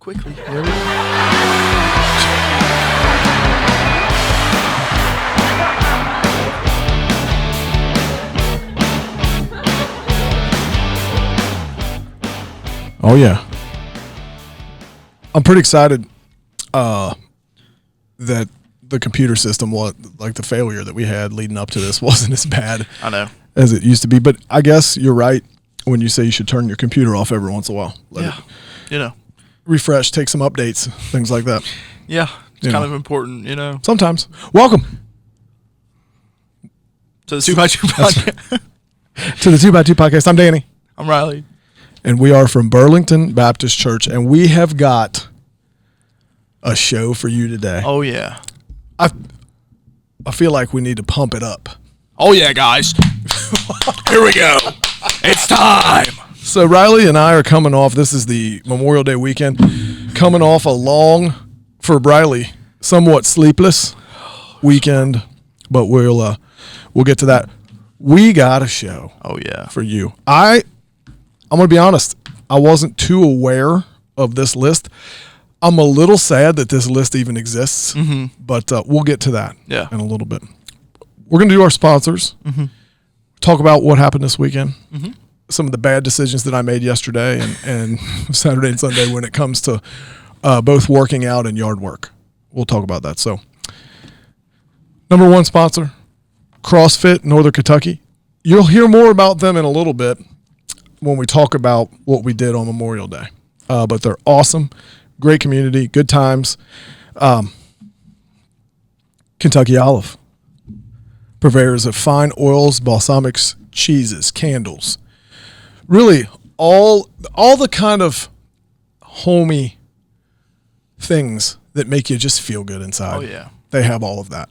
quickly. Here we go. Oh, yeah. I'm pretty excited that the computer system, like the failure that we had leading up to this, wasn't as bad I know. as it used to be. But I guess you're right when you say you should turn your computer off every once in a while. Let it refresh, take some updates, things like that. Yeah, it's kind of important, Sometimes. Welcome to the 2x2 podcast. to the 2x2 podcast. I'm Danny. I'm Riley. And we are from Burlington Baptist Church, and we have got a show for you today. Oh, yeah. I feel like we need to pump it up. Oh, yeah, guys. Here we go. It's time. So Riley and I are coming off, this is the Memorial Day weekend, coming off a long, for Riley, somewhat sleepless weekend, but we'll get to that. We got a show. Oh, yeah. For you. I'm going to be honest, I wasn't too aware of this list. I'm a little sad that this list even exists, but we'll get to that in a little bit. We're going to do our sponsors, talk about what happened this weekend, some of the bad decisions that I made yesterday and Saturday and Sunday when it comes to both working out and yard work. We'll talk about that. So, number one sponsor, CrossFit Northern Kentucky. You'll hear more about them in a little bit when we talk about what we did on Memorial Day. But they're awesome, great community, good times. Kentucky Olive, purveyors of fine oils, balsamics, cheeses, candles. Really, all the kind of homey things that make you just feel good inside. Oh, yeah. They have all of that.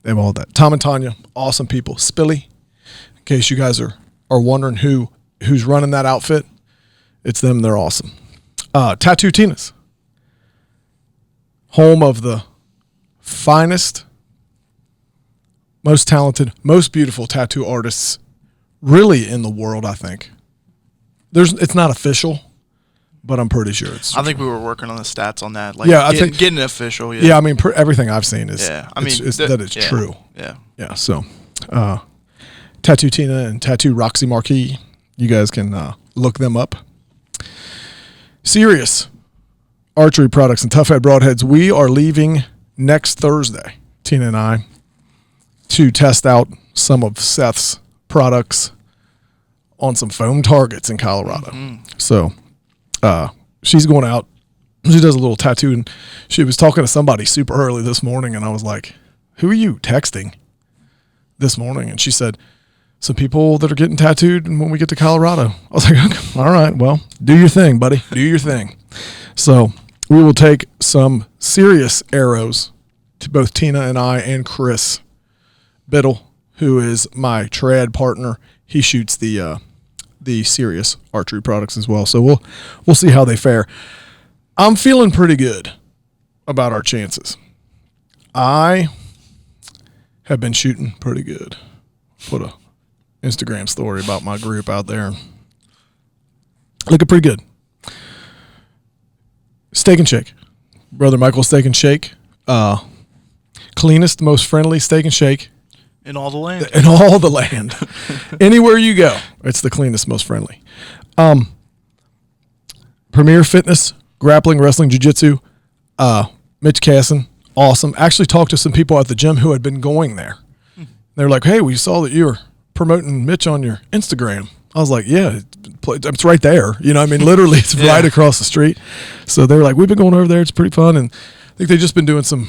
They have all of that. Tom and Tanya, awesome people. Spilly, in case you guys are wondering who's running that outfit, it's them. They're awesome. Tattoo Tina's, home of the finest, most talented, most beautiful tattoo artists really in the world, I think. It's not official, but I'm pretty sure it's true. I think we were working on the stats on that. I think getting it official. Yeah, I mean, everything I've seen is it's true. Yeah. Yeah, so Tattoo Tina and Tattoo Roxy Marquis, you guys can look them up. Serious Archery Products and Tough Head Broadheads. We are leaving next Thursday, Tina and I, to test out some of Seth's products on some foam targets in Colorado. So she's going out. She does a little tattoo, and she was talking to somebody super early this morning, and I was like, who are you texting this morning? And she said, some people that are getting tattooed when we get to Colorado. I was like, okay, all right, well, do your thing, buddy. Do your thing. So we will take some serious arrows to both Tina and I and Chris Biddle, who is my trad partner. He shoots the serious archery products as well. So we'll see how they fare. I'm feeling pretty good about our chances. I have been shooting pretty good. Put a Instagram story about my group out there. Looking pretty good. Steak and Shake. Brother Michael Steak and Shake. Cleanest, most friendly Steak and Shake. In all the land. In all the land. Anywhere you go, it's the cleanest, most friendly. Premier Fitness, Grappling, Wrestling, Jiu-Jitsu. Mitch Casson, awesome. Actually talked to some people at the gym who had been going there. They were like, hey, we saw that you were promoting Mitch on your Instagram. I was like, yeah, it's right there. Literally it's right across the street. So they were like, we've been going over there. It's pretty fun. And I think they've just been doing some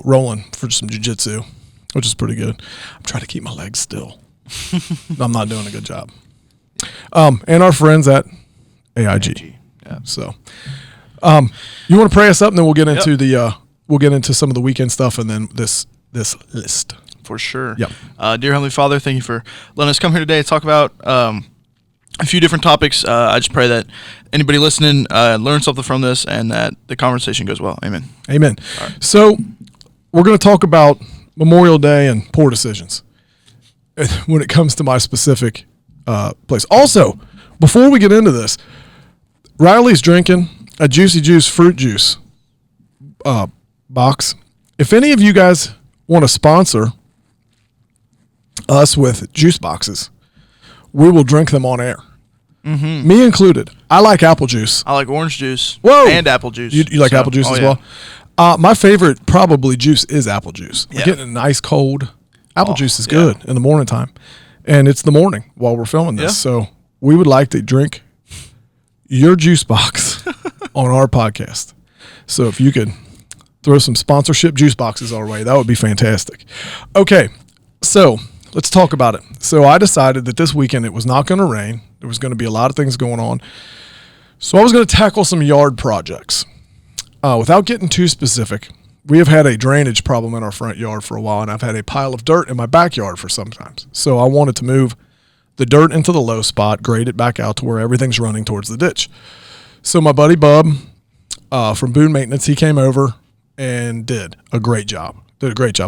rolling for some jiu-jitsu, which is pretty good. I'm trying to keep my legs still. I'm not doing a good job. And our friends at AIG. Yeah. So you want to pray us up, and then we'll get into we'll get into some of the weekend stuff, and then this list. For sure. Yep. Dear Heavenly Father, thank you for letting us come here today to talk about a few different topics. I just pray that anybody listening learns something from this and that the conversation goes well. Amen. Amen. All right. So we're going to talk about Memorial Day and poor decisions when it comes to my specific place. Also, before we get into this, Riley's drinking a Juicy Juice fruit juice box. If any of you guys want to sponsor us with juice boxes, we will drink them on air. Mm-hmm. Me included. I like apple juice. I like orange juice. Whoa. And apple juice. You like apple juice as well? My favorite probably juice is apple juice. Yeah. Getting a nice cold apple juice is good in the morning time. And it's the morning while we're filming this. So we would like to drink your juice box on our podcast. So if you could throw some sponsorship juice boxes our way, that would be fantastic. Okay, so let's talk about it. So I decided that this weekend it was not going to rain. There was going to be a lot of things going on. So I was going to tackle some yard projects. Without getting too specific, we have had a drainage problem in our front yard for a while, and I've had a pile of dirt in my backyard for some times. So I wanted to move the dirt into the low spot, grade it back out to where everything's running towards the ditch. So my buddy Bub from Boone Maintenance, he came over and did a great job.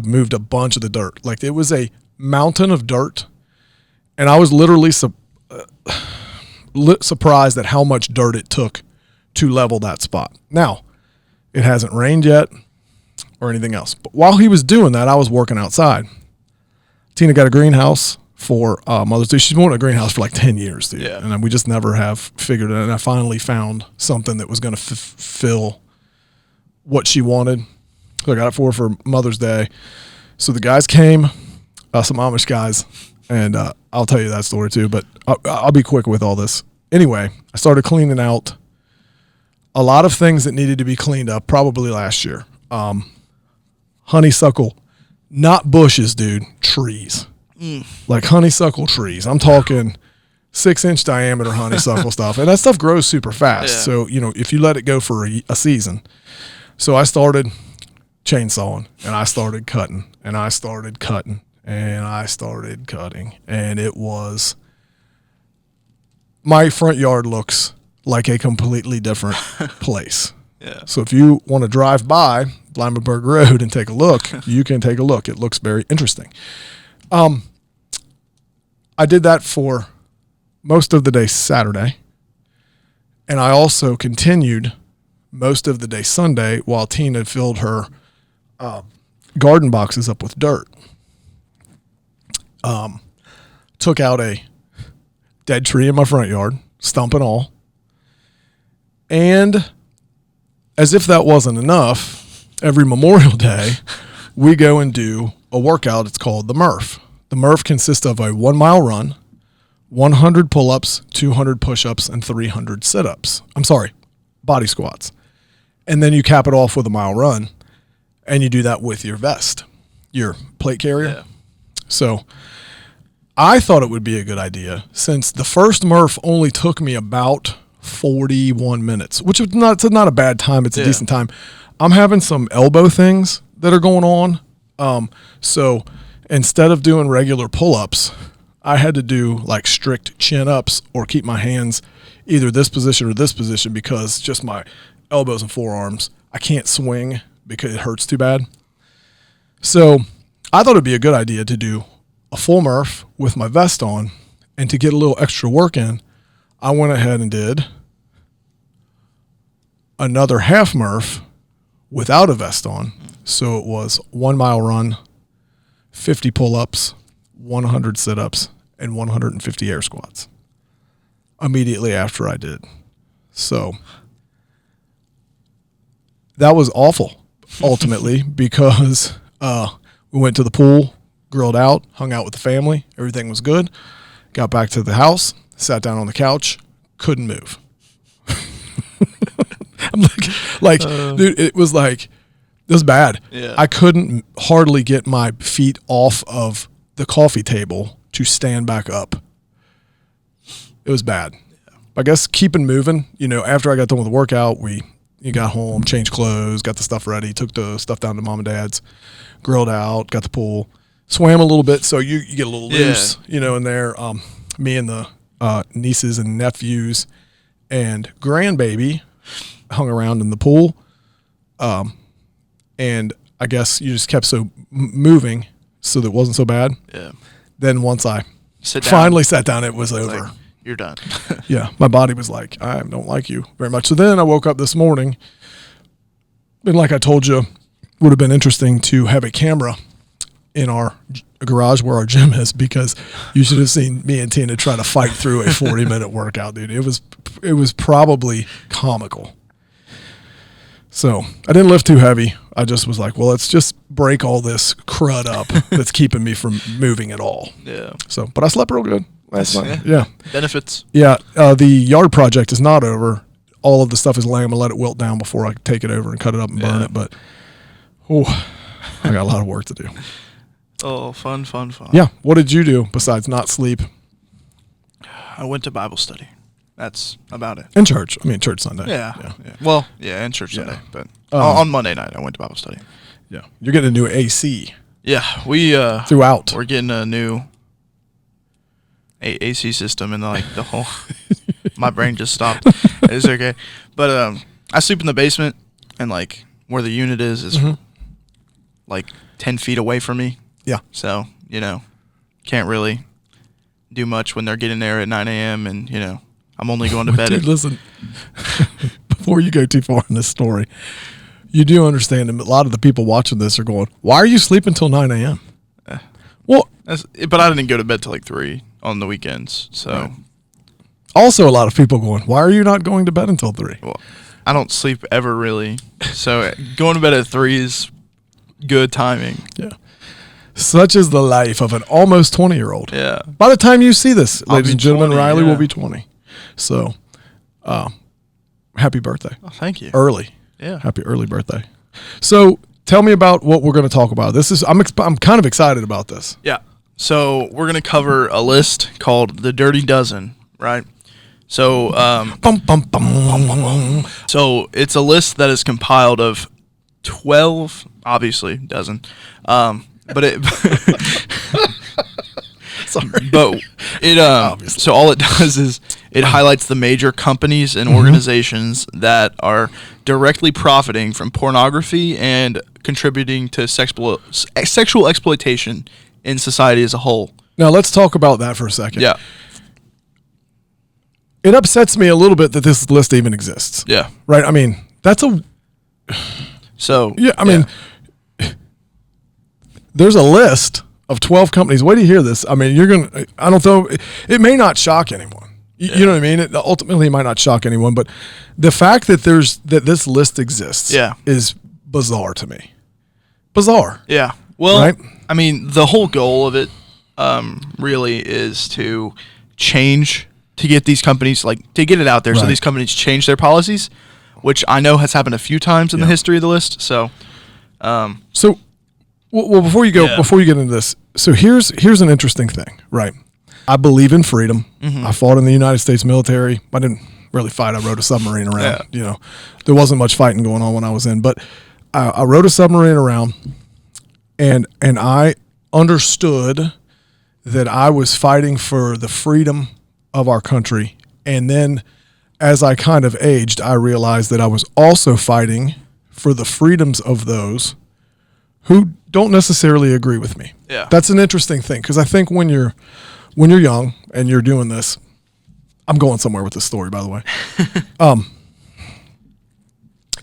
Moved a bunch of the dirt. Like, it was a mountain of dirt, and I was literally surprised at how much dirt it took to level that spot. Now, it hasn't rained yet or anything else. But while he was doing that, I was working outside. Tina got a greenhouse for Mother's Day. She's wanted a greenhouse for like 10 years, dude. Yeah. And we just never have figured it out. And I finally found something that was going to fulfill what she wanted. So I got it for her for Mother's Day. So the guys came, some Amish guys, and I'll tell you that story too, but I'll be quick with all this. Anyway, I started cleaning out a lot of things that needed to be cleaned up probably last year. Honeysuckle, not bushes, dude, trees. Like honeysuckle trees. I'm talking 6-inch diameter honeysuckle stuff. And that stuff grows super fast. Yeah. So, if you let it go for a season. So I started chainsawing, and I started cutting, and I started cutting, and I started cutting. And it was, my front yard looks like a completely different place. Yeah. So if you want to drive by Blymenburg Road and take a look, you can take a look. It looks very interesting. I did that for most of the day Saturday, and I also continued most of the day Sunday while Tina filled her garden boxes up with dirt. Took out a dead tree in my front yard, stump and all. And as if that wasn't enough, every Memorial Day, we go and do a workout. It's called the Murph. The Murph consists of a 1-mile run, 100 pull-ups, 200 push-ups, and 300 sit-ups. Body squats. And then you cap it off with a mile run, and you do that with your vest, your plate carrier. Yeah. So I thought it would be a good idea, since the first Murph only took me about 41 minutes, which is not a bad time. It's a decent time. I'm having some elbow things that are going on. So instead of doing regular pull-ups, I had to do like strict chin-ups or keep my hands either this position or this position, because just my elbows and forearms, I can't swing because it hurts too bad. So I thought it'd be a good idea to do a full Murph with my vest on, and to get a little extra work in, I went ahead and did another half Murph without a vest on. So it was 1-mile run, 50 pull-ups, 100 sit-ups, and 150 air squats immediately after I did. So that was awful, ultimately, because we went to the pool, grilled out, hung out with the family. Everything was good. Got back to the house, sat down on the couch, couldn't move. I'm dude, it was bad. Yeah. I couldn't hardly get my feet off of the coffee table to stand back up. It was bad. I guess keeping moving, after I got done with the workout, you got home, changed clothes, got the stuff ready, took the stuff down to mom and dad's, grilled out, got the pool, swam a little bit, so you get a little loose, in there. Me and the nieces and nephews and grandbaby hung around in the pool, and I guess you just kept moving so that it wasn't so bad. Yeah. Then once I Sit down. finally sat down, it was over. you're done. Yeah, my body was like, I don't like you very much. So then I woke up this morning, and like I told you, would have been interesting to have a camera in our garage where our gym is, because you should have seen me and Tina try to fight through a 40-minute workout, dude. It was probably comical. So I didn't lift too heavy. I just was like, well, let's just break all this crud up that's keeping me from moving at all. Yeah. So, but I slept real good last night. Yeah. Benefits. Yeah. The yard project is not over. All of the stuff is laying. I'm going to let it wilt down before I take it over and cut it up and burn it. But, I got a lot of work to do. Oh, fun. Yeah. What did you do besides not sleep? I went to Bible study. That's about it. In church. I mean, church Sunday. Yeah. Well, yeah, in church Sunday. But on Monday night, I went to Bible study. Yeah. You're getting a new AC. Yeah. Throughout. We're getting a new AC system, and like the whole, my brain just stopped. It's okay. But I sleep in the basement, and like where the unit is like 10 feet away from me. Yeah. So, can't really do much when they're getting there at 9 a.m. and, I'm only going to bed Dude, listen, before you go too far in this story, you do understand that a lot of the people watching this are going, why are you sleeping till 9 a.m.? Well, but I didn't go to bed till like 3 on the weekends. So right. Also a lot of people going, why are you not going to bed until 3? Well, I don't sleep ever really. So going to bed at 3 is good timing. Yeah. Such is the life of an almost 20-year-old. Yeah. By the time you see this, ladies and gentlemen, 20, Riley will be 20. So, happy birthday. Oh, thank you. Early. Yeah. Happy early birthday. So, tell me about what we're going to talk about. I'm kind of excited about this. Yeah. So, we're going to cover a list called the Dirty Dozen, right? So, so it's a list that is compiled of 12, obviously, dozen. But it Sorry. But it so all it does is it highlights the major companies and organizations that are directly profiting from pornography and contributing to sexual exploitation in society as a whole. Now, let's talk about that for a second. Yeah. It upsets me a little bit that this list even exists. Yeah. Right? I mean, there's a list of 12 companies. Wait till you hear this. I mean, I don't know, it may not shock anyone. You know what I mean? It ultimately might not shock anyone, but the fact that this list exists is bizarre to me. Bizarre. Yeah. Well, right? I mean, the whole goal of it really is to get these companies, to get it out there so these companies change their policies, which I know has happened a few times in the history of the list. So, well, before you get into this, so here's an interesting thing, right? I believe in freedom. I fought in the United States military. I didn't really fight. I rode a submarine around. There wasn't much fighting going on when I was in, but I rode a submarine around, and I understood that I was fighting for the freedom of our country. And then as I kind of aged, I realized that I was also fighting for the freedoms of those who don't necessarily agree with me. Yeah. That's an interesting thing, because I think when you're young and you're doing this, I'm going somewhere with this story, by the way.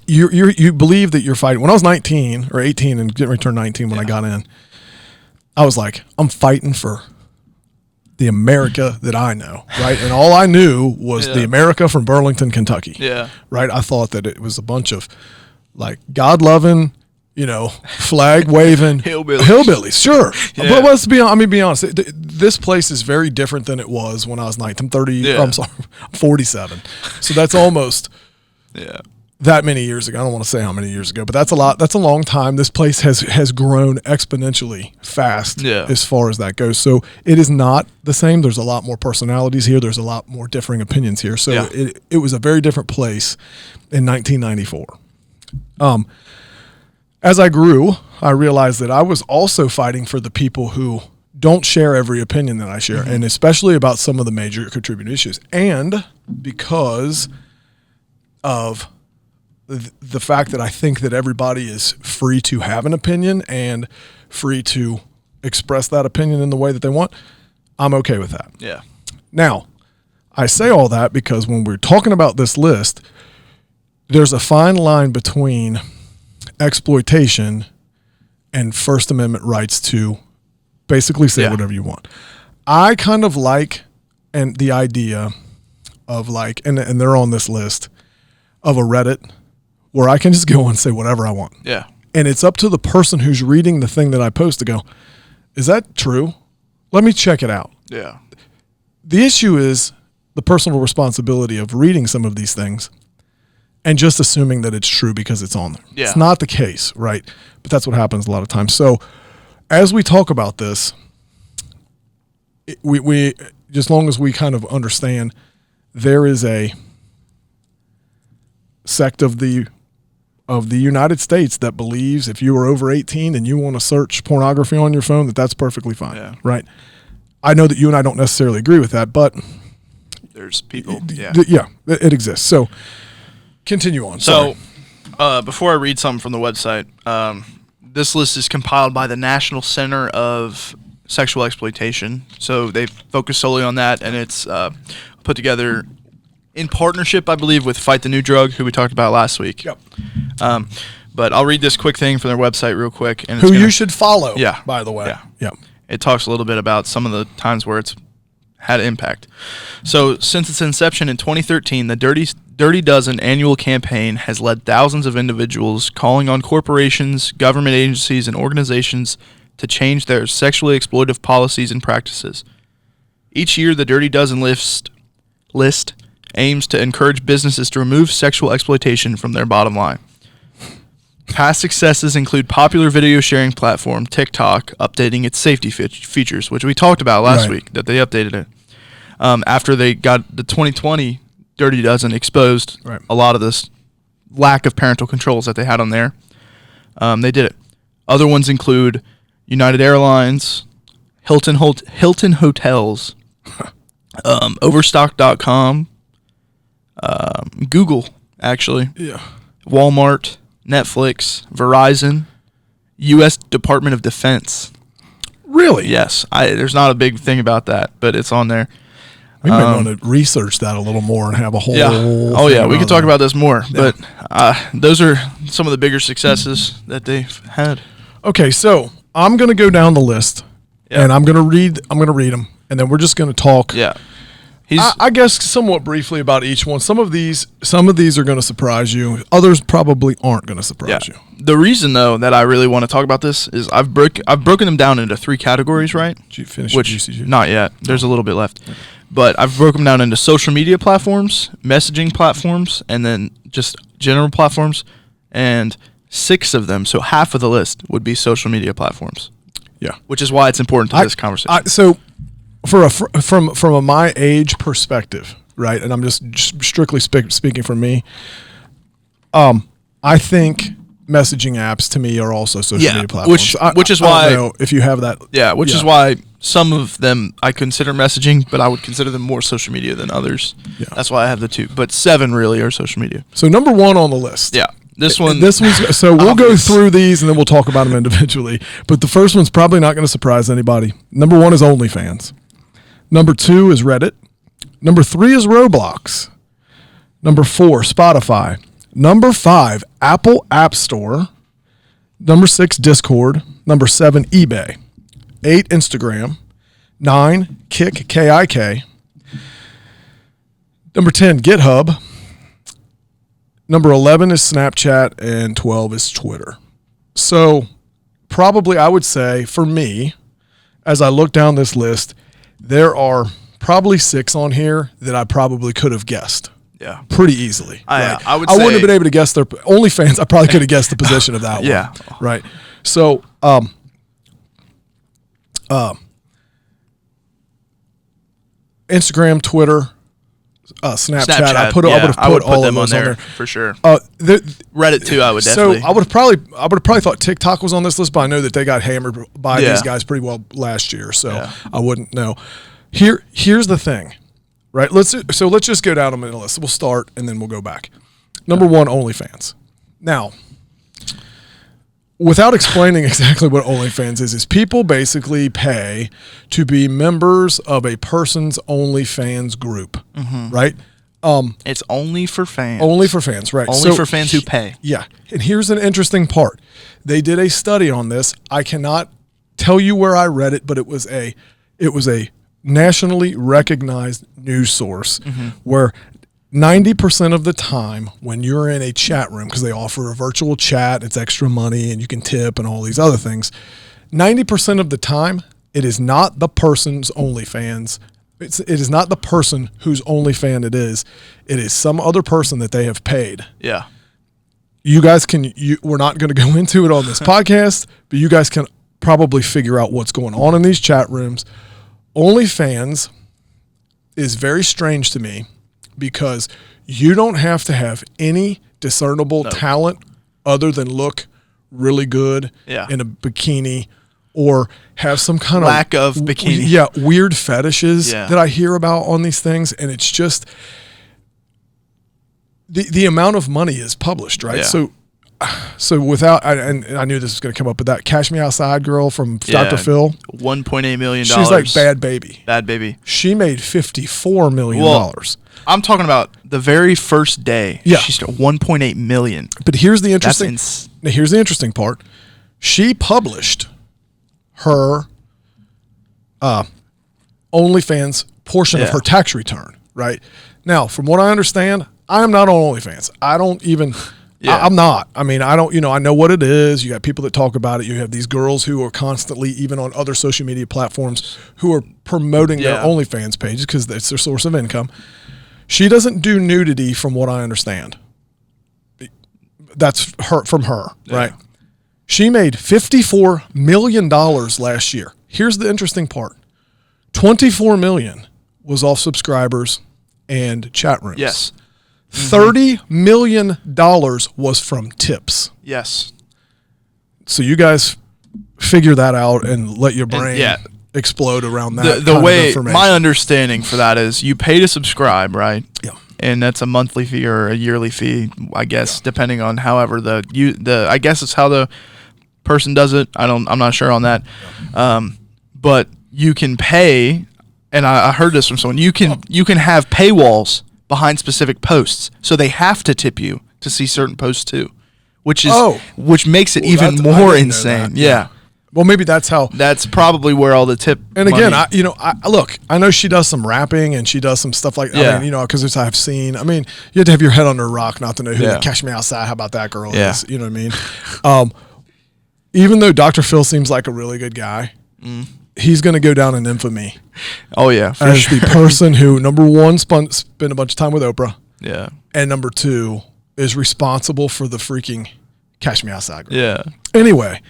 You believe that you're fighting. When I was 19 or 18 and getting returned 19 when I got in, I was like, I'm fighting for the America that I know, right? And all I knew was the America from Burlington, Kentucky. Yeah. Right? I thought that it was a bunch of God-loving, flag waving hillbillies. Sure. But let's be honest. This place is very different than it was when I was 19. I'm 47. So that's almost that many years ago. I don't want to say how many years ago, but that's a lot. That's a long time. This place has grown exponentially fast as far as that goes. So it is not the same. There's a lot more personalities here. There's a lot more differing opinions here. So it was a very different place in 1994. As I grew, I realized that I was also fighting for the people who don't share every opinion that I share, and especially about some of the major contributing issues. And because of the fact that I think that everybody is free to have an opinion and free to express that opinion in the way that they want, I'm okay with that. Yeah. Now, I say all that because when we're talking about this list, there's a fine line between exploitation and First Amendment rights to basically say whatever you want. I kind of like the idea of like, and they're on this list, of a Reddit where I can just go and say whatever I want. Yeah. And it's up to the person who's reading the thing that I post to go, is that true? Let me check it out. Yeah. The issue is the personal responsibility of reading some of these things and just assuming that it's true because it's on there. Yeah. It's not the case, right? But that's what happens a lot of times. So as we talk about this, we just long as we kind of understand there is a sect of the United States that believes if you are over 18 and you want to search pornography on your phone, that's perfectly fine, right? I know that you and I don't necessarily agree with that, but there's people, it exists. So continue on. So before I read something from the website, this list is compiled by the National Center of Sexual Exploitation. So they focus solely on that, and it's put together in partnership, I believe, with Fight the New Drug, who we talked about last week. Yep. But I'll read this quick thing from their website real quick. And you should follow, by the way. Yeah. Yep. It talks a little bit about some of the times where it's had impact. So since its inception in 2013, the Dirty Dozen annual campaign has led thousands of individuals calling on corporations, government agencies, and organizations to change their sexually exploitive policies and practices. Each year, the Dirty Dozen list aims to encourage businesses to remove sexual exploitation from their bottom line. Past successes include popular video sharing platform TikTok updating its safety features, which we talked about last week, that they updated it. After they got the 2020 Dirty Dozen exposed a lot of this lack of parental controls that they had on there, they did it. Other ones include United Airlines, Hilton Hotels, Overstock.com, Google, actually, Walmart, Netflix, Verizon, U.S. Department of Defense. Really? Yes. There's not a big thing about that, but it's on there. We might want to research that a little more and have a whole. Yeah. Oh, yeah. We can talk about this more, but those are some of the bigger successes that they've had. Okay, so I'm going to go down the list, and I'm going to read them, and then we're just going to talk. Yeah. I guess somewhat briefly about each one. Some of these are going to surprise you. Others probably aren't going to surprise you. The reason, though, that I really want to talk about this is I've broken them down into 3 categories, right? Did you finish your GCG? Not yet. There's a little bit left. Okay. But I've broken them down into social media platforms, messaging platforms, and then just general platforms. And 6 of them, so half of the list, would be social media platforms. Yeah. Which is why it's important to this conversation. So from a my age perspective, right, and I'm just strictly speaking from me, I think messaging apps to me are also social media platforms. Which is why, I don't know if you have that. Yeah, which is why some of them I consider messaging, but I would consider them more social media than others. Yeah. That's why I have the 2. But 7 really are social media. So number 1 on the list. Yeah. This one's so we'll go through these and then we'll talk about them individually. But the first one's probably not going to surprise anybody. Number 1 is OnlyFans. Number 2 is Reddit. Number 3 is Roblox. Number 4, Spotify. Number 5, Apple App Store. Number 6, Discord. Number 7, eBay. 8, Instagram. 9, Kik, K-I-K. Number 10, GitHub. Number 11 is Snapchat, and 12 is Twitter. So probably I would say, for me, as I look down this list, there are probably 6 on here that I probably could have guessed. Yeah. Pretty easily. I wouldn't have been able to guess their OnlyFans. I probably could have guessed the position of that one. Yeah. Right. So, Instagram, Twitter, Snapchat. I would have put all of those on there for sure. Reddit too. I would definitely. So I would have probably thought TikTok was on this list, but I know that they got hammered by these guys pretty well last year, so I wouldn't know. Here's the thing, right? Let's just go down the list. We'll start and then we'll go back. Number 1, OnlyFans. Now, without explaining exactly what OnlyFans is people basically pay to be members of a person's OnlyFans group, right? It's only for fans. Only for fans, right? Only for fans who pay. Yeah. And here's an interesting part. They did a study on this. I cannot tell you where I read it, but it was a nationally recognized news source where 90% of the time when you're in a chat room, because they offer a virtual chat, it's extra money and you can tip and all these other things, 90% of the time, it is not the person's OnlyFans. It is not the person whose OnlyFan it is. It is some other person that they have paid. Yeah. You guys we're not going to go into it on this podcast, but you guys can probably figure out what's going on in these chat rooms. OnlyFans is very strange to me because you don't have to have any discernible talent other than look really good in a bikini or have some kind lack of bikini. Yeah, weird fetishes that I hear about on these things. And it's just the amount of money is published, right? Yeah. So without, and I knew this was going to come up, but that Cash Me Outside girl from Dr. Phil, $1.8 million. She's like Bad Baby. Bad Baby. She made $54 million. Well, I'm talking about the very first day. Yeah. She's $1.8 million. But here's the interesting part. She published her OnlyFans portion of her tax return, right? Now, from what I understand, I am not on OnlyFans. I don't even... I'm not. I mean, I don't, I know what it is. You got people that talk about it. You have these girls who are constantly, even on other social media platforms, who are promoting their OnlyFans pages because that's their source of income. She doesn't do nudity from what I understand. That's from her, right? She made $54 million last year. Here's the interesting part. $24 million was off subscribers and chat rooms. Yes. $30 million was from tips. Yes. So you guys figure that out and let your brain explode around that. The way my understanding for that is you pay to subscribe, right? Yeah. And that's a monthly fee or a yearly fee, I guess, depending on however I guess it's how the person does it. I'm not sure on that. But you can pay, and I heard this from someone. You can have paywalls behind specific posts, so they have to tip you to see certain posts too, which makes it even more insane. Yeah. Well, maybe that's probably where all the tip. And again, I know she does some rapping and she does some stuff like that. I mean, because I've seen. I mean, you have to have your head under a rock not to know who the Cash Me Outside. How about that girl is? You know what I mean? Even though Dr. Phil seems like a really good guy. He's going to go down in infamy. Oh, yeah. As the person who, number one, spent a bunch of time with Oprah. Yeah. And number two, is responsible for the freaking Cash Me Outside girl. Yeah. Anyway,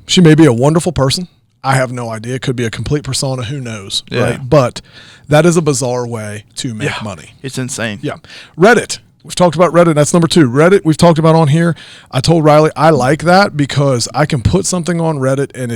she may be a wonderful person. I have no idea. It could be a complete persona. Who knows? Yeah. Right? But that is a bizarre way to make money. It's insane. Yeah. Reddit. We've talked about Reddit. That's number two. Reddit, we've talked about on here. I told Riley I like that because I can put something on Reddit and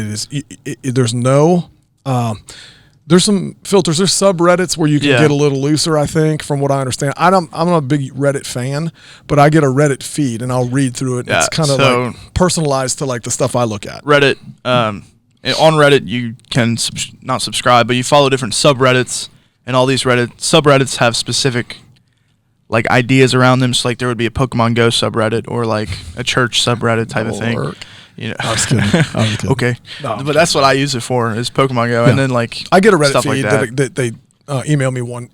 there's some filters. There's subreddits where you can get a little looser, I think, from what I understand. I'm not a big Reddit fan, but I get a Reddit feed and I'll read through it. It's kind of like personalized to like the stuff I look at. Reddit, on Reddit, you can not subscribe, but you follow different subreddits, and all these subreddits have specific like ideas around them. So like there would be a Pokemon Go subreddit or like a church subreddit type of thing. I was kidding. Okay. No, but that's what I use it for is Pokemon Go. And then like I get a Reddit feed that they email me one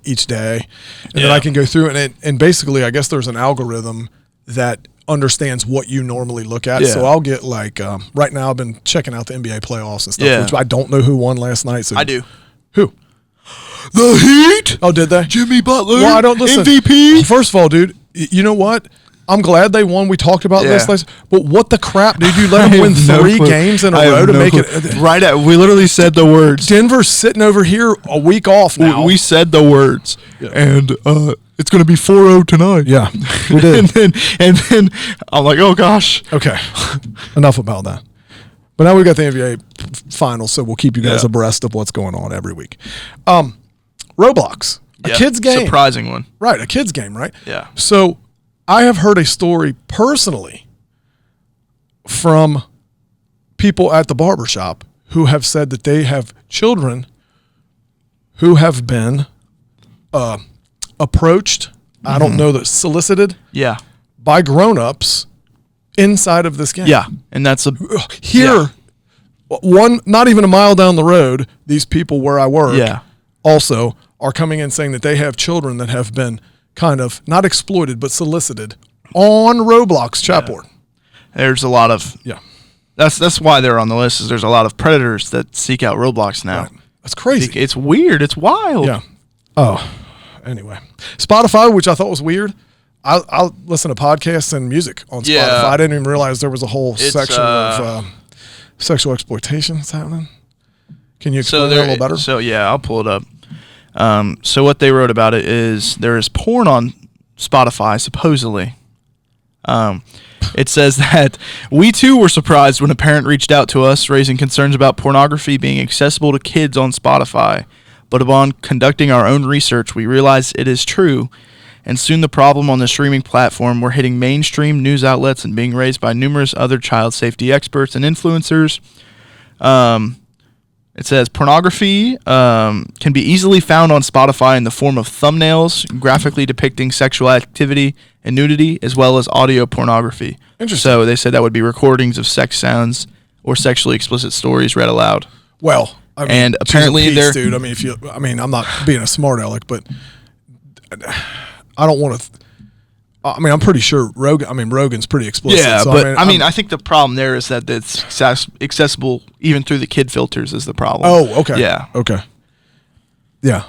each day, and then I can go through it. And basically, I guess there's an algorithm that understands what you normally look at. So I'll get like right now I've been checking out the NBA playoffs and stuff, which I don't know who won last night. So I do. Who? The Heat. Oh, did they? Jimmy Butler. Well, I don't listen. MVP. First of all, dude, you know what? I'm glad they won. We talked about this last, but what the crap, dude? You let them win 3 games in a row to make it. We literally said the words. Denver's sitting over here a week off now. We said the words, and it's going to be 4-0 tonight. Yeah, we did. and then I'm like, oh gosh. Okay, enough about that. But now we've got the NBA finals, so we'll keep you guys abreast of what's going on every week. Roblox, a kid's game. Surprising one. Right, a kid's game, right? Yeah. So I have heard a story personally from people at the barbershop who have said that they have children who have been approached, I don't know, that solicited Yeah. by grown-ups inside of this game. Yeah. And that's Here, one, not even a mile down the road, these people where I work also are coming in saying that they have children that have been kind of not exploited but solicited on Roblox chat board. There's a lot of That's why they're on the list. Is there's a lot of predators that seek out Roblox now. Right. That's crazy. It's weird. It's wild. Yeah. Oh, anyway, Spotify, which I thought was weird. I'll listen to podcasts and music on Spotify. Yeah. I didn't even realize there was a whole section of sexual exploitation that's happening. Can you explain that a little better? So yeah, I'll pull it up. So what they wrote about it is there is porn on Spotify, supposedly. It says that we too were surprised when a parent reached out to us raising concerns about pornography being accessible to kids on Spotify. But upon conducting our own research, we realized it is true. And soon the problem on the streaming platform were hitting mainstream news outlets and being raised by numerous other child safety experts and influencers. It says pornography can be easily found on Spotify in the form of thumbnails graphically depicting sexual activity and nudity, as well as audio pornography. Interesting. So they said that would be recordings of sex sounds or sexually explicit stories read aloud. Well, I mean, and apparently they're, dude. I mean, I'm not being a smart aleck, but I don't want to. I'm pretty sure Rogan's pretty explicit. Yeah, so, but I think the problem there is that it's accessible even through the kid filters is the problem. Oh, okay. Yeah. Okay. Yeah,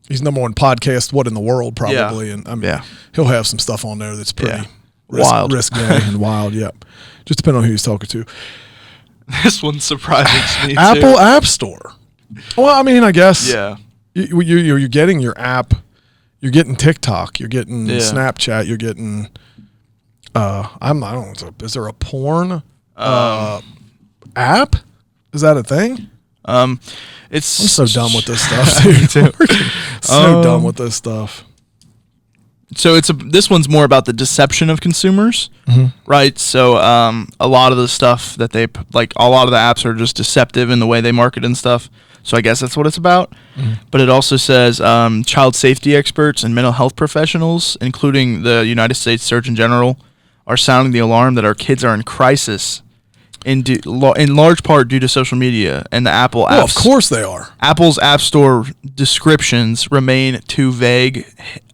he's number one podcast. What in the world, probably, and he'll have some stuff on there that's pretty wild, risky and wild. Yep. Just depending on who he's talking to. This one surprises me. Apple App Store. Well, I guess. Yeah. You're getting your app. You're getting TikTok. You're getting Snapchat. You're getting. I don't know. Is there a porn app? Is that a thing? I'm so dumb with this stuff, dude. So dumb with this stuff. So this one's more about the deception of consumers, right? So a lot of the stuff that a lot of the apps are just deceptive in the way they market and stuff. So I guess that's what it's about. But it also says child safety experts and mental health professionals, including the United States Surgeon General, are sounding the alarm that our kids are in crisis in large part due to social media and the Apple apps. Well, of course they are. Apple's App Store descriptions remain too vague,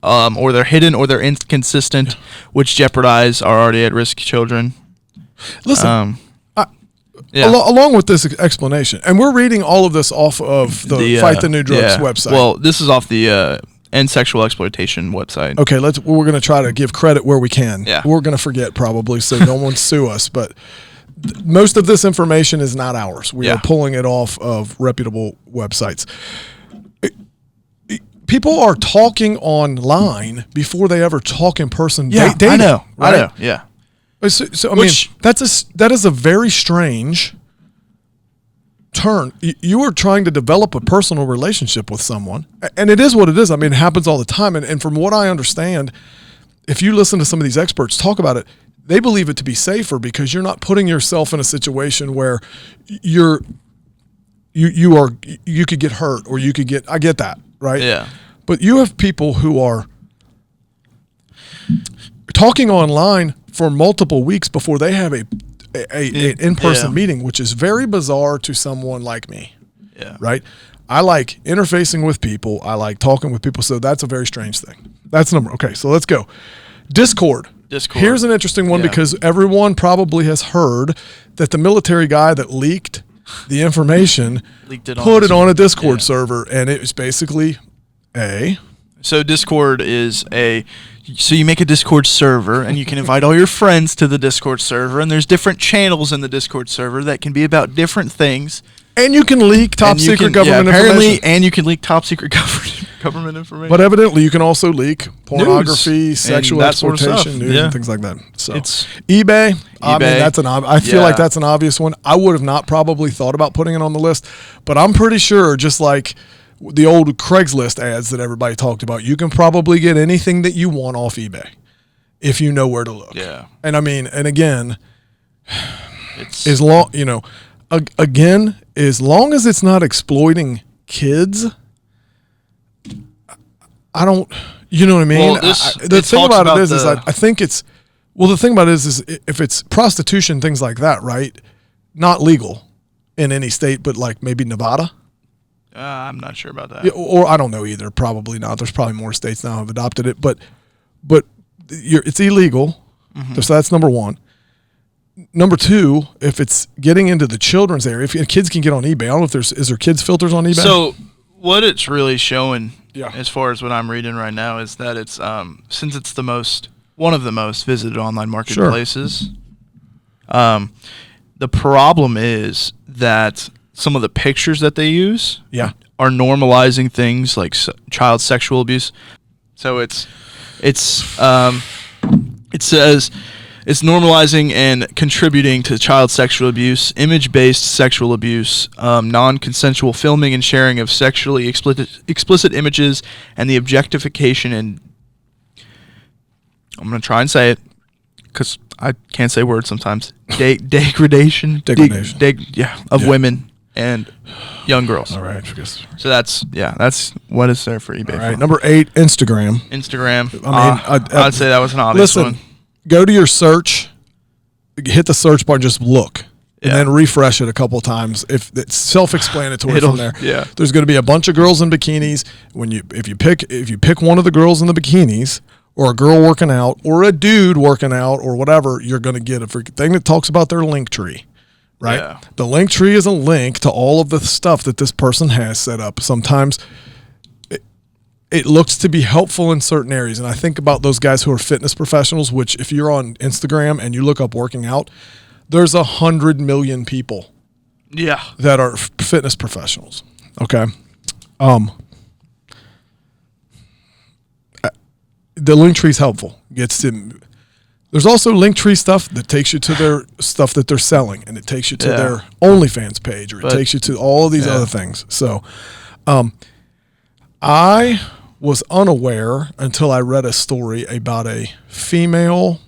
or they're hidden or they're inconsistent, which jeopardize our already at-risk children. Listen, along with this explanation, and we're reading all of this off of the Fight the New Drugs website. Well, this is off the End Sexual Exploitation website. Okay, we're going to try to give credit where we can. Yeah. We're going to forget probably, so no one sue us, but most of this information is not ours. We are pulling it off of reputable websites. People are talking online before they ever talk in person. Yeah, dating, I know. right? I know. Yeah. So that is a very strange turn. You are trying to develop a personal relationship with someone, and it is what it is. I mean, it happens all the time. And from what I understand, if you listen to some of these experts talk about it, they believe it to be safer because you're not putting yourself in a situation where you could get hurt or you could get. I get that, right? Yeah. But you have people who are talking online for multiple weeks before they have an in-person meeting, which is very bizarre to someone like me. Yeah. Right? I like interfacing with people. I like talking with people. So that's a very strange thing. That's okay, so let's go. Discord. Here's an interesting one because everyone probably has heard that the military guy that leaked the information put it on a Discord server, and it was basically So Discord is so you make a Discord server and you can invite all your friends to the Discord server, and there's different channels in the Discord server that can be about different things. And you can leak top secret government information. And you can leak top secret government information. But evidently you can also leak pornography, sexual exploitation, sort of news, and things like that. So it's eBay. I mean, I feel like that's an obvious one. I would have not probably thought about putting it on the list, but I'm pretty sure just like the old Craigslist ads that everybody talked about, you can probably get anything that you want off eBay if you know where to look. Yeah. And I mean, and again, It's as long again, as long as it's not exploiting kids, I don't. You know what I mean? Well, The it thing talks about it about is I think it's. Well, the thing about it is if it's prostitution, things like that, right? Not legal in any state, but like maybe Nevada. I'm not sure about that. Yeah, or I don't know either. Probably not. There's probably more states now have adopted it, but it's illegal. Mm-hmm. So that's number one. Number two, if it's getting into the children's area, if kids can get on eBay, I don't know if is there kids filters on eBay. So what it's really showing, Yeah. as far as what I'm reading right now, is that it's since it's one of the most visited online marketplaces. The problem is that some of the pictures that they use are normalizing things like child sexual abuse. So it says it's normalizing and contributing to child sexual abuse, image-based sexual abuse, non-consensual filming and sharing of sexually explicit images, and the objectification and I'm going to try and say it because I can't say words sometimes. Degradation of women and young girls. All right. So that's what is there for eBay. All right. Number 8, Instagram. I'd say that was an obvious one. Go to your search, hit the search bar, and just look, and then refresh it a couple of times. If it's self-explanatory from there, there's going to be a bunch of girls in bikinis. If you pick one of the girls in the bikinis, or a girl working out, or a dude working out, or whatever, you're going to get a freaking thing that talks about their link tree. Right? Yeah. The link tree is a link to all of the stuff that this person has set up. Sometimes it looks to be helpful in certain areas. And I think about those guys who are fitness professionals, which if you're on Instagram and you look up working out, there's 100 million people that are fitness professionals. Okay. The link tree is helpful. There's also Linktree stuff that takes you to their stuff that they're selling, and it takes you to their OnlyFans page, or it takes you to all of these other things. So I was unaware until I read a story about a female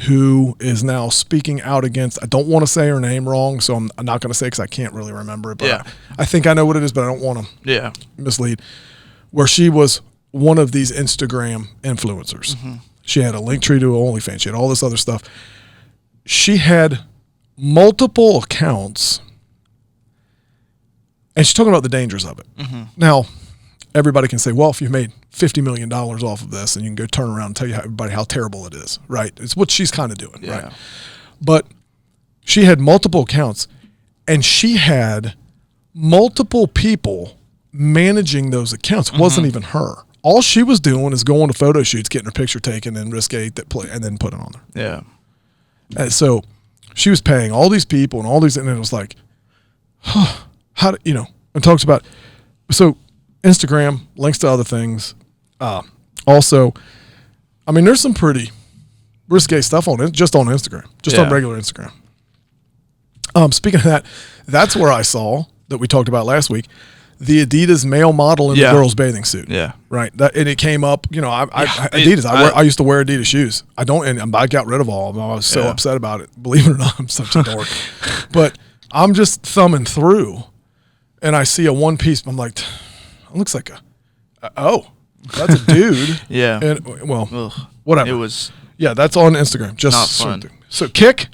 who is now speaking out against, I don't want to say her name wrong, so I'm not going to say because I can't really remember it, but I think I know what it is, but I don't want to mislead, where she was one of these Instagram influencers. Mm-hmm. She had a link tree to OnlyFans. She had all this other stuff. She had multiple accounts, and she's talking about the dangers of it. Mm-hmm. Now, everybody can say, well, if you've made $50 million off of this, and you can go turn around and tell everybody how terrible it is, right? It's what she's kind of doing, right? But she had multiple accounts, and she had multiple people managing those accounts. It wasn't even her. All she was doing is going to photo shoots, getting her picture taken, and risque that play, and then put it on there. Yeah. And so she was paying all these people and all these, and it was like, how do and talks about, so Instagram, links to other things. Also, I mean, there's some pretty risque stuff on it, just on Instagram, on regular Instagram. Speaking of that, that's where I saw that we talked about last week, the Adidas male model in the girl's bathing suit. Yeah. Right. And it came up, Adidas. I used to wear Adidas shoes. I don't, and I got rid of all of them. I was so upset about it. Believe it or not, I'm such a dork. But I'm just thumbing through, and I see a one piece. I'm like, it looks like that's a dude. Yeah. And whatever. It was. Yeah, that's on Instagram. Just not fun. So Kik.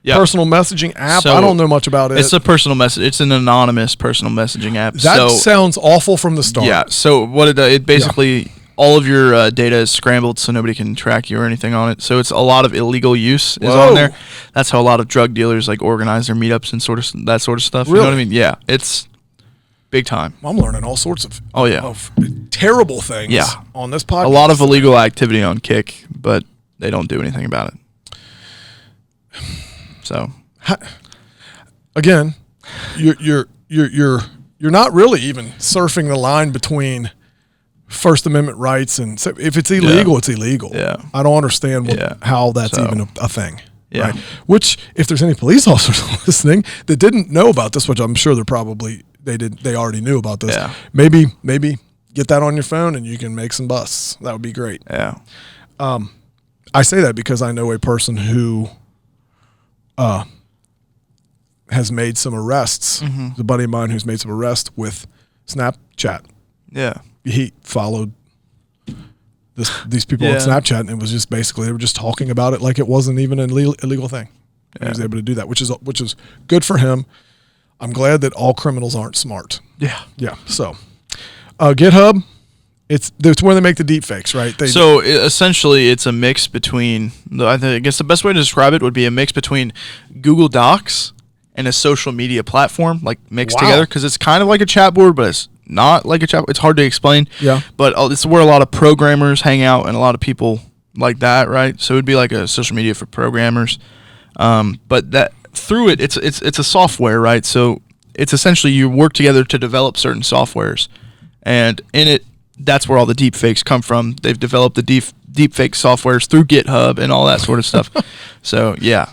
Yep. Personal messaging app. So I don't know much about it. It's a personal message. It's an anonymous personal messaging app. That sounds awful from the start. Yeah. So what it basically all of your data is scrambled, so nobody can track you or anything on it. So it's a lot of illegal use is on there. That's how a lot of drug dealers like organize their meetups and that sort of stuff. Really? You know what I mean? Yeah. It's big time. I'm learning all sorts of of terrible things on this podcast. A lot of illegal activity on Kik, but they don't do anything about it. So, again, you're not really even surfing the line between First Amendment rights and if it's illegal, it's illegal. Yeah, I don't understand how that's even a thing. Yeah, right? Which if there's any police officers listening that didn't know about this, which I'm sure they already knew about this. Yeah. Maybe get that on your phone and you can make some busts. That would be great. Yeah. I say that because I know a person who has made some arrests. Mm-hmm. A buddy of mine who's made some arrests with Snapchat. Yeah. He followed these people on Yeah. Snapchat, and it was just basically they were just talking about it like it wasn't even an illegal thing. And he was able to do that, which is good for him. I'm glad that all criminals aren't smart. Yeah. Yeah. So, GitHub, it's where they make the deep fakes, right? Essentially, it's a mix between. I guess the best way to describe it would be a mix between Google Docs and a social media platform, like mixed Wow. together, because it's kind of like a chat board, but it's not like a chat. It's hard to explain. Yeah. But it's where a lot of programmers hang out and a lot of people like that, right? So it'd be like a social media for programmers. But that through it, it's a software, right? So it's essentially you work together to develop certain softwares, and in it, that's where all the deep fakes come from. They've developed the deep fake softwares through GitHub and all that sort of stuff. So yeah.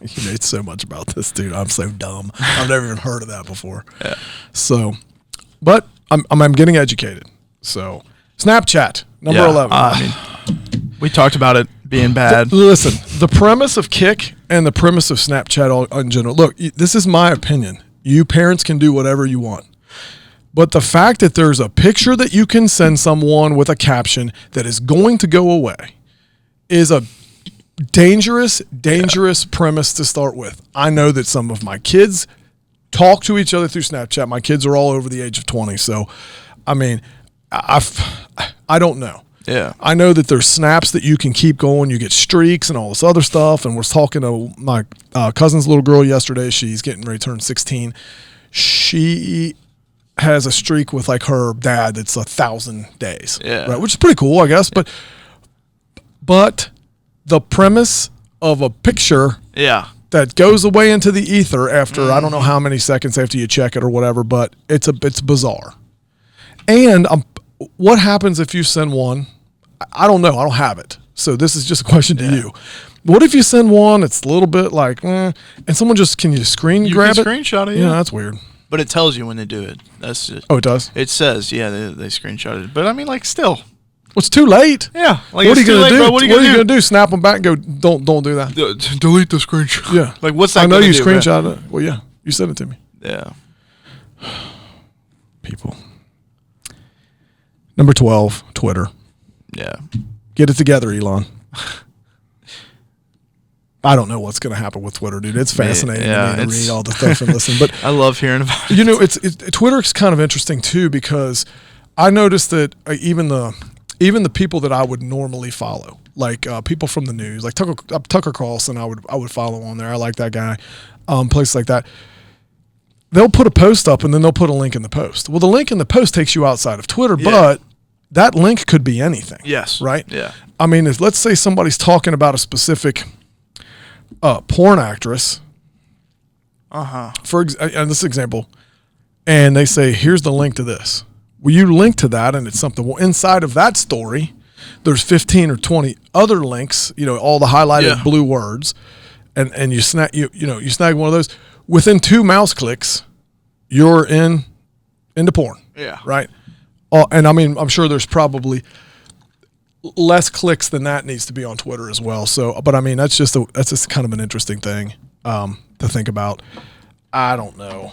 You made so much about this, dude. I'm so dumb. I've never even heard of that before. Yeah. So, but I'm getting educated. So, Snapchat number 11. I mean, we talked about it being bad. Listen, the premise of Kik and the premise of Snapchat all, in general. Look, this is my opinion. You parents can do whatever you want. But the fact that there's a picture that you can send someone with a caption that is going to go away is a dangerous premise to start with. I know that some of my kids talk to each other through Snapchat. My kids are all over the age of 20. So, I mean, I don't know. Yeah. I know that there's snaps that you can keep going. You get streaks and all this other stuff. And we're talking to my cousin's little girl yesterday. She's getting ready to turn 16. She has a streak with like her dad that's 1,000 days. Yeah. Right, which is pretty cool, I guess. But the premise of a picture Yeah. that goes away into the ether after I don't know how many seconds after you check it or whatever, but it's bizarre. And what happens if you send one? I don't know. I don't have it. So this is just a question to you. What if you send one? It's a little bit like, and someone just can you screen grab can it? screenshot it. Yeah, that's weird. But it tells you when they do it. That's just, Oh, it does. it says, yeah, they screenshot it. But I mean, like, still, Well, it's too late. yeah. Like, What are it's you too gonna late, do? bro. What are you gonna do? Snap them back and go. Don't do that. Delete the screenshot. Yeah. Like, what's that? I know gonna you do, man? screenshot it. Well, yeah, you sent it to me. Yeah. People. Number 12, Twitter. Yeah. Get it together, Elon. I don't know what's going to happen with Twitter, dude. It's fascinating Yeah, to me to it's- read all the stuff and listen. But I love hearing about it. you know, Twitter's kind of interesting too because I noticed that even the people that I would normally follow, like people from the news, like Tucker Carlson, I would follow on there. I like that guy. Places like that. They'll put a post up and then they'll put a link in the post. Well, the link in the post takes you outside of Twitter, but that link could be anything. Yes. Right? Yeah. I mean, let's say somebody's talking about a specific porn actress, in this example, and they say, here's the link to this. Well, you link to that and it's something. Well, inside of that story, there's 15 or 20 other links, all the highlighted blue words, and you snag one of those. Within 2 mouse clicks, you're into porn. Yeah. Right? And I mean, I'm sure there's probably less clicks than that needs to be on Twitter as well. So, but I mean, that's just kind of an interesting thing to think about. I don't know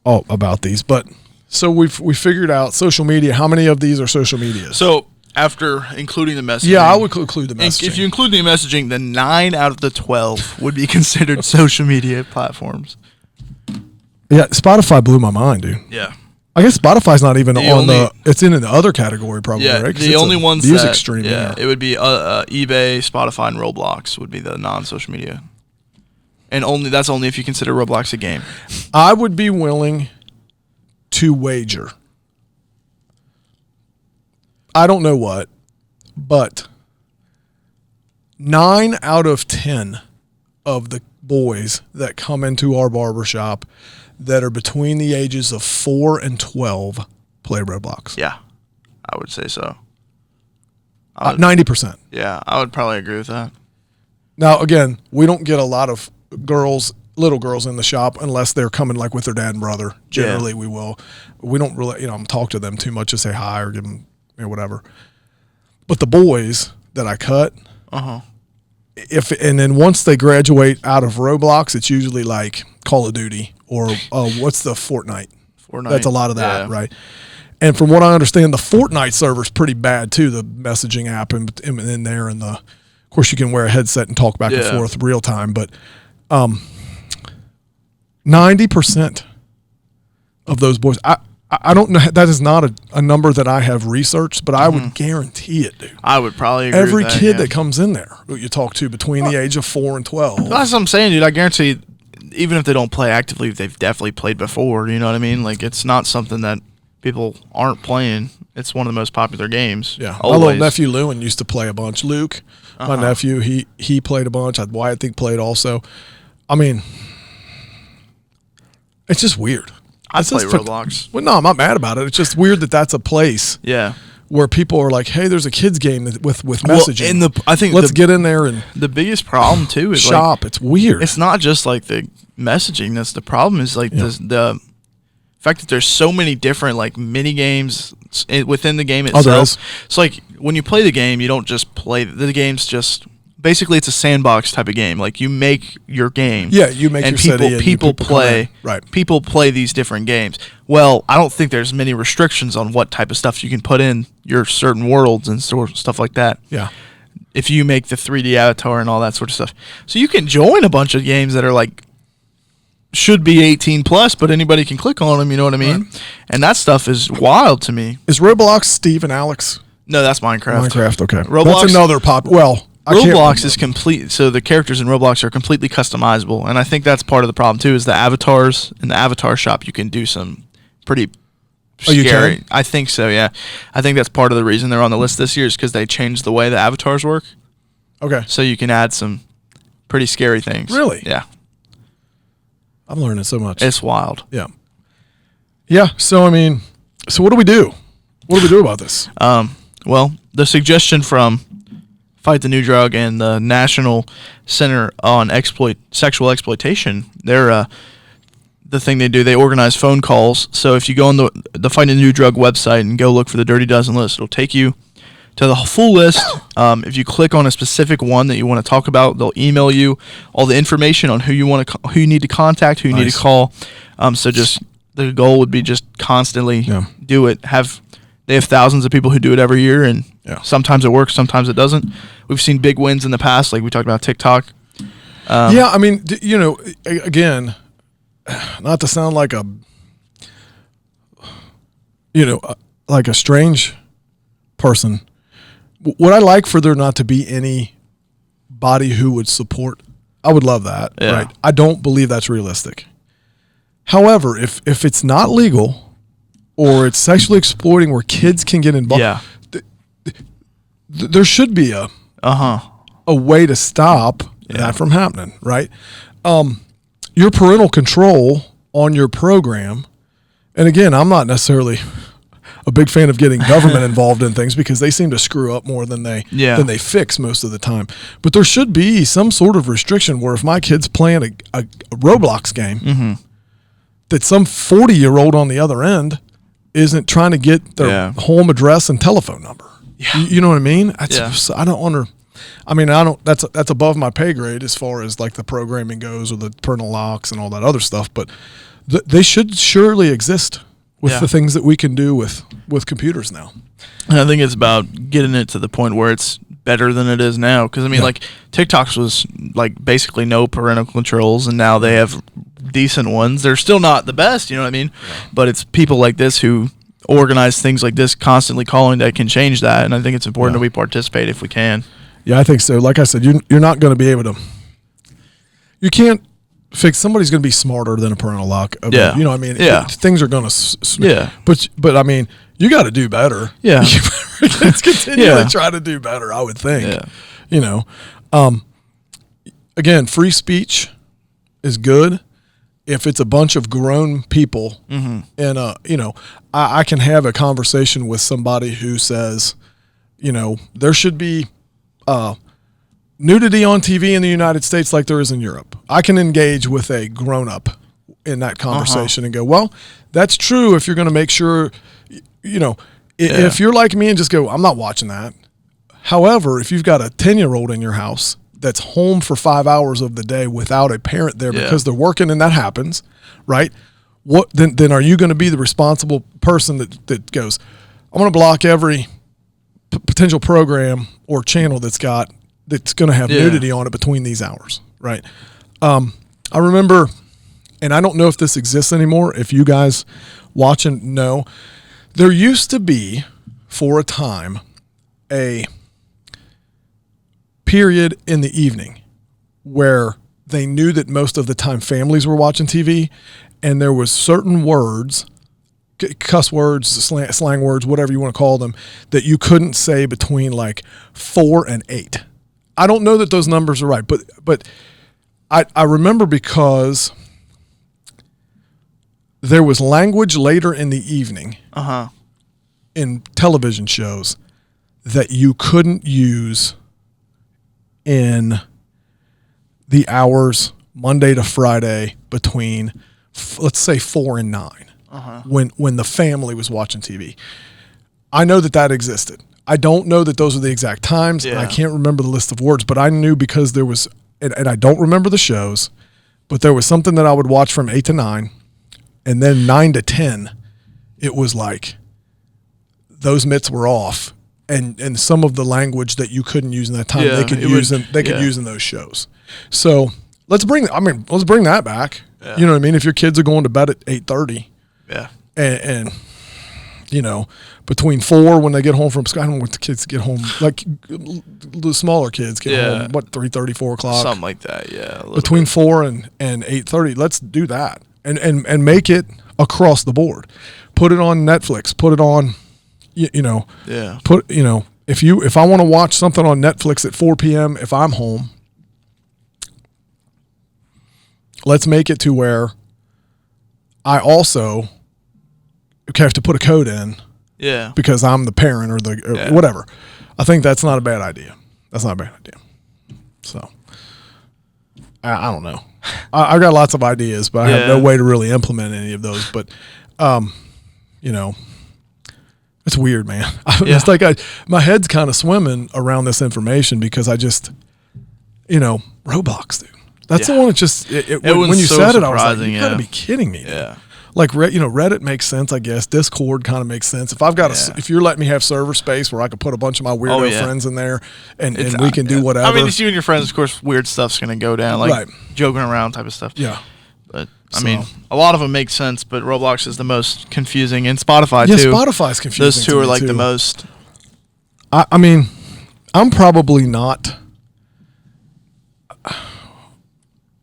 all about these, but so we figured out social media. How many of these are social medias? So after including the messaging, Yeah, I would include the messaging. If you include the messaging, then 9 out of the 12 would be considered social media platforms. Yeah, Spotify blew my mind, dude. Yeah. I guess Spotify's not even The it's in the other category probably, Yeah, right? 'Cause the it's only a ones music streaming. Yeah, it would be eBay, Spotify, and Roblox would be the non-social media, and that's only if you consider Roblox a game. I would be willing to wager. I don't know what, but 9 out of 10 of the boys that come into our barbershop that are between the ages of 4 and 12 play Roblox. Yeah, I would say so. 90%. Yeah, I would probably agree with that. Now, again, we don't get a lot of little girls in the shop unless they're coming like with their dad and brother. Generally, we will. We don't really, talk to them too much to say hi or give them, whatever. But the boys that I cut, and then once they graduate out of Roblox, it's usually like Call of Duty or what's the Fortnite? That's a lot of that, right? And from what I understand, the Fortnite server's pretty bad too. The messaging app in there, and of course you can wear a headset and talk back and forth real time. But 90% of those boys, I don't know. That is not a number that I have researched, but I would guarantee it, dude. I would probably agree every with that, kid that comes in there that you talk to between the age of 4 and 12. That's what I'm saying, dude. I guarantee, even if they don't play actively, they've definitely played before. You know what I mean? Like, it's not something that people aren't playing. It's one of the most popular games. Yeah, always. My little nephew Lewin used to play a bunch. Luke, my nephew, he played a bunch. Wyatt, I think, played also. I mean, it's just weird. I play Roblox. Well, no, I'm not mad about it. It's just weird that that's a place. Yeah. Where people are like, hey, there's a kids game with messaging. Well, I think let's get in there and the biggest problem too is shop. It's weird. It's not just like the messaging. That's the problem. Is like the fact that there's so many different like mini games within the game itself. It's like when you play the game, you don't just play the game's just. Basically, it's a sandbox type of game. Like, you make your game. Yeah, you make and your city. And people play. Right. People play these different games. Well, I don't think there's many restrictions on what type of stuff you can put in your certain worlds and stuff like that. Yeah. If you make the 3D avatar and all that sort of stuff. So you can join a bunch of games that are like, should be 18 plus, but anybody can click on them, you know what I mean? Right. And that stuff is wild to me. Is Roblox Steve and Alex? No, that's Minecraft. Minecraft, okay. Roblox, that's another Roblox is complete, so the characters in Roblox are completely customizable, and I think that's part of the problem too. Is the avatars in the avatar shop? You can do some pretty scary. You I think so. Yeah, I think that's part of the reason they're on the list this year is because they changed the way the avatars work. Okay. So you can add some pretty scary things. Really? Yeah. I'm learning so much. It's wild. Yeah. Yeah. So I mean, so what do we do? What do we do about this? Well, the suggestion from Fight the New Drug and the National Center on Sexual Exploitation, they're the thing they do, they organize phone calls. So if you go on the Fight the New Drug website and go look for the Dirty Dozen list, it'll take you to the full list. If you click on a specific one that you want to talk about, they'll email you all the information on who you need to contact, who you need to call. So just the goal would be just constantly do it. They have thousands of people who do it every year, and sometimes it works, sometimes it doesn't. We've seen big wins in the past, like we talked about TikTok. I mean, again, not to sound like like a strange person, would I like for there not to be anybody who would support? I would love that, right? I don't believe that's realistic. However, if it's not legal, or it's sexually exploiting where kids can get involved, there should be a way to stop that from happening, right? Your parental control on your program, and again, I'm not necessarily a big fan of getting government involved in things because they seem to screw up more than they fix most of the time. But there should be some sort of restriction where if my kid's playing a Roblox game, that some 40-year-old on the other end isn't trying to get their home address and telephone number. Yeah. You know what I mean? I don't. That's above my pay grade as far as like the programming goes or the parental locks and all that other stuff. But they should surely exist with the things that we can do with computers now. And I think it's about getting it to the point where it's better than it is now. Because I mean, like TikTok's was like basically no parental controls, and now they have decent ones. They're still not the best, you know what I mean? Yeah. But it's people like this who organize things like this, constantly calling, that can change that. And I think it's important that we participate if we can. Yeah, I think so. Like I said, you're not going to be able to. You can't fix. Somebody's going to be smarter than a parental lock. Yeah, you know what I mean. Yeah, things are going to. But I mean, you got to do better. Yeah, let's continually try to do better. I would think. Yeah, you know, again, free speech is good if it's a bunch of grown people, and you know, I can have a conversation with somebody who says, you know, there should be nudity on TV in the United States like there is in Europe. I can engage with a grown-up in that conversation and go, well, that's true if you're going to make sure, you know, if you're like me and just go, I'm not watching that. However, if you've got a 10-year-old in your house that's home for 5 hours of the day without a parent there Yeah. because they're working, and that happens, right? What then are you going to be the responsible person that goes, I'm going to block every potential program or channel that's going to have nudity on it between these hours, right? I remember, and I don't know if this exists anymore, if you guys watching know, there used to be, for a time, a period in the evening where they knew that most of the time families were watching TV, and there was certain words, cuss words, slang words, whatever you want to call them, that you couldn't say between like 4 and 8. I don't know that those numbers are right, but I remember because there was language later in the evening in television shows that you couldn't use in the hours Monday to Friday between, let's say, 4 and 9, when the family was watching TV. I know that existed. I don't know that those are the exact times, and I can't remember the list of words, but I knew because there was, and I don't remember the shows, but there was something that I would watch from 8 to 9, and then 9 to 10, it was like those mitts were off, and some of the language that you couldn't use in that time, they could use in those shows. So let's bring that back. Yeah. You know what I mean? If your kids are going to bed at 8:30, and you know, between 4 when they get home from school, I don't know what the kids get home, like the smaller kids get home, 3:30, 4 o'clock, something like that. Yeah, between 4 and 8:30. Let's do that, and make it across the board. Put it on Netflix. Put it on, if I want to watch something on Netflix at 4 p.m. if I'm home, let's make it to where I also have to put a code in, because I'm the parent or whatever. I think that's not a bad idea. That's not a bad idea. So I don't know. I got lots of ideas, but I have no way to really implement any of those. But it's weird, man. It's like my head's kind of swimming around this information because I just, Roblox, dude. That's the one that just when you said it, I was like, you gotta be kidding me. Yeah. Like Reddit makes sense, I guess. Discord kind of makes sense. If I've got if you're letting me have server space where I could put a bunch of my weirdo friends in there and we can do whatever. I mean, it's you and your friends, of course. Weird stuff's gonna go down, like joking around type of stuff. Yeah. But I mean, a lot of them make sense, but Roblox is the most confusing, and Spotify too. Yeah, Spotify's confusing. Those two are like the most. I mean, I'm probably not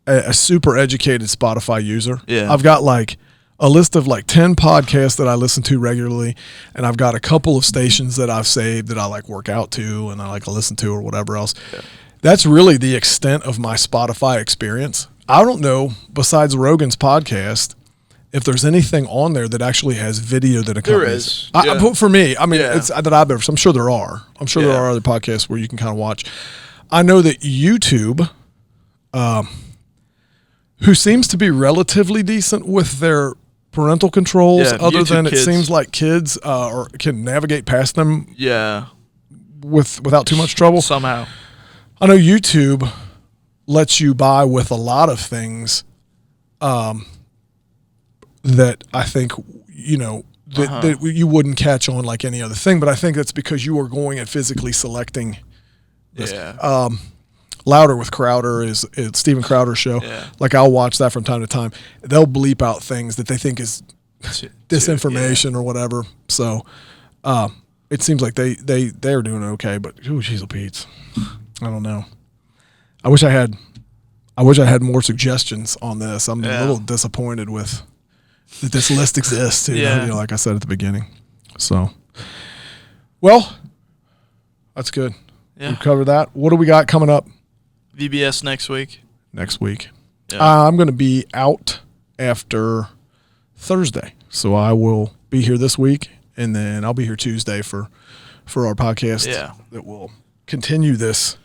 a super educated Spotify user. Yeah. I've got like a list of like 10 podcasts that I listen to regularly, and I've got a couple of stations that I've saved that I like work out to and I like to listen to or whatever else. Yeah. That's really the extent of my Spotify experience. I don't know, besides Rogan's podcast, if there's anything on there that actually has video that accompanies. There is. For me, I mean, it's that I've ever. I'm sure there are. I'm sure there are other podcasts where you can kind of watch. I know that YouTube, who seems to be relatively decent with their parental controls, other than it seems like kids or can navigate past them. Yeah. Without too much trouble. Somehow. I know YouTube lets you buy with a lot of things that I think, that you wouldn't catch on like any other thing. But I think that's because you are going and physically selecting this. Yeah. Louder with Crowder is Steven Crowder's show. Yeah. Like I'll watch that from time to time. They'll bleep out things that they think is disinformation or whatever. So it seems like they're doing okay, but Cheezel Pete's. I don't know. I wish I had more suggestions on this. I'm a little disappointed with that this list exists. Like I said at the beginning. So, well, that's good. Yeah. We covered that. What do we got coming up? VBS next week. Yeah. I'm going to be out after Thursday, so I will be here this week, and then I'll be here Tuesday for our podcast. Yeah. That will continue this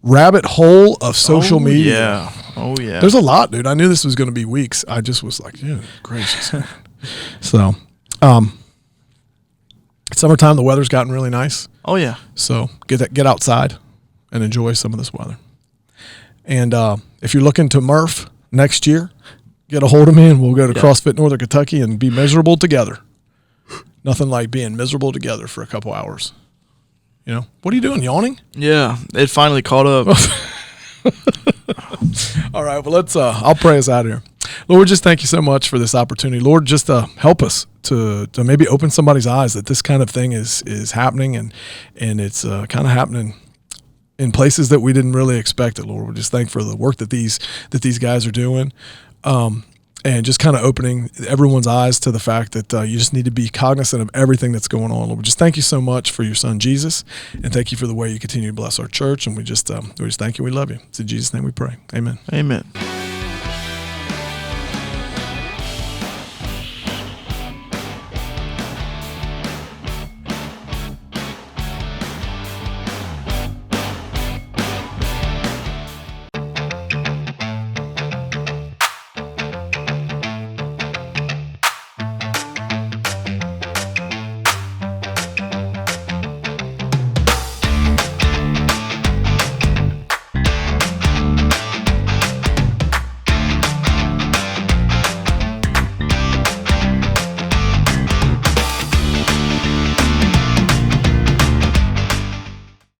rabbit hole of social media. Oh yeah. There's a lot, dude. I knew this was going to be weeks. I just was like, gracious. So, it's summertime. The weather's gotten really nice. Oh yeah. So get outside and enjoy some of this weather. And if you're looking to Murph next year, get a hold of me and we'll go to CrossFit Northern Kentucky and be miserable together. Nothing like being miserable together for a couple hours. You know, what are you doing? Yawning? Yeah, it finally caught up. All right, well, I'll pray us out here. Lord, just thank you so much for this opportunity. Lord, just help us to maybe open somebody's eyes that this kind of thing is happening, and it's kind of happening in places that we didn't really expect it, Lord. We're just thankful for the work that these guys are doing, and just kind of opening everyone's eyes to the fact that you just need to be cognizant of everything that's going on, Lord. We just thank you so much for your son, Jesus, and thank you for the way you continue to bless our church, and we just thank you. We love you. It's in Jesus' name we pray. Amen. Amen.